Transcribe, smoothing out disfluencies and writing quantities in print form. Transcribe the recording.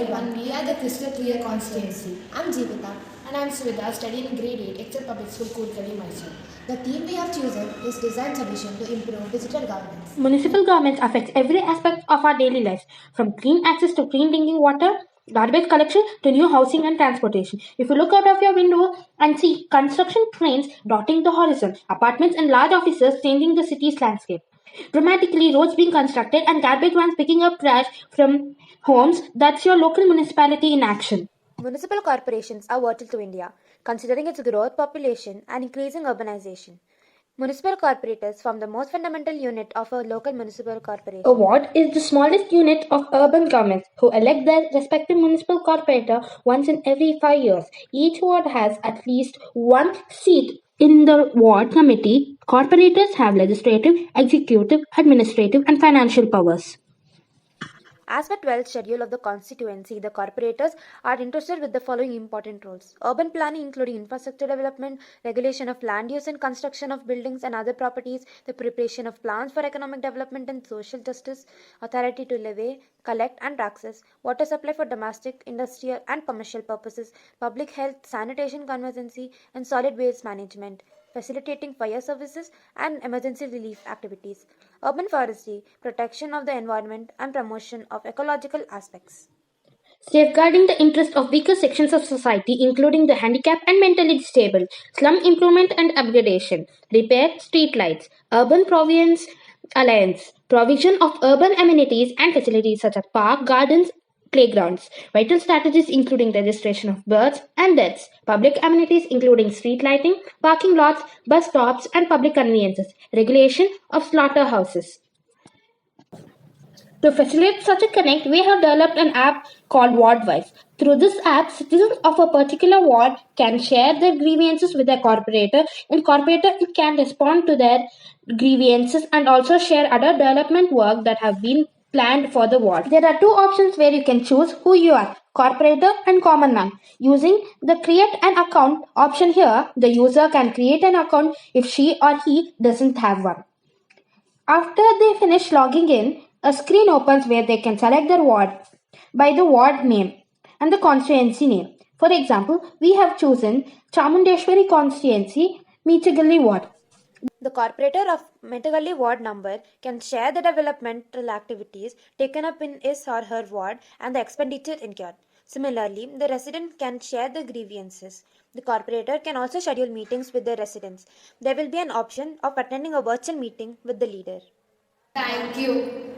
everyone. We are the Crystal Clear constituency. I'm Jeevita. And I'm Suvita, studying in grade 8, Excel Public School, Kootgali, Mysore. The theme we have chosen is Design Solution to Improve Digital Governance. Municipal governments affect every aspect of our daily lives, from clean access to clean drinking water, garbage collection to new housing and transportation. If you look out of your window and see construction trains dotting the horizon, apartments and large offices changing the city's landscape, dramatically roads being constructed and garbage vans picking up trash from homes, that's your local municipality in action. Municipal corporations are vital to India, considering its growth, population, and increasing urbanization. Municipal corporators form the most fundamental unit of a local municipal corporation. A ward is the smallest unit of urban governments who elect their respective municipal corporator once in every 5 years. Each ward has at least one seat in the ward committee. Corporators have legislative, executive, administrative, and financial powers. As per 12th schedule of the constituency, the corporators are entrusted with the following important roles: urban planning, including infrastructure development, regulation of land use and construction of buildings and other properties, the preparation of plans for economic development and social justice, authority to levy, collect and taxes, water supply for domestic, industrial and commercial purposes, public health, sanitation, conservancy and solid waste management, facilitating fire services and emergency relief activities, urban forestry, protection of the environment, and promotion of ecological aspects. Safeguarding the interests of weaker sections of society, including the handicapped and mentally disabled, slum improvement and upgradation, repair street lights, urban province alliance, provision of urban amenities and facilities such as park, gardens, playgrounds, vital strategies including registration of births and deaths, public amenities including street lighting, parking lots, bus stops, and public conveniences, regulation of slaughterhouses. To facilitate such a connect, we have developed an app called WardWise. Through this app, citizens of a particular ward can share their grievances with their corporator, and corporator can respond to their grievances and also share other development work that have been planned for the ward. There are two options where you can choose who you are, corporator and common man. Using the create an account option here, the user can create an account if she or he doesn't have one. After they finish logging in, a screen opens where they can select their ward by the ward name and the constituency name. For example, we have chosen Chamundeshwari constituency, Meechagalli ward. The corporator of Metagalli ward number can share the developmental activities taken up in his or her ward and the expenditure incurred. Similarly, the resident can share the grievances. The corporator can also schedule meetings with the residents. There will be an option of attending a virtual meeting with the leader. Thank you.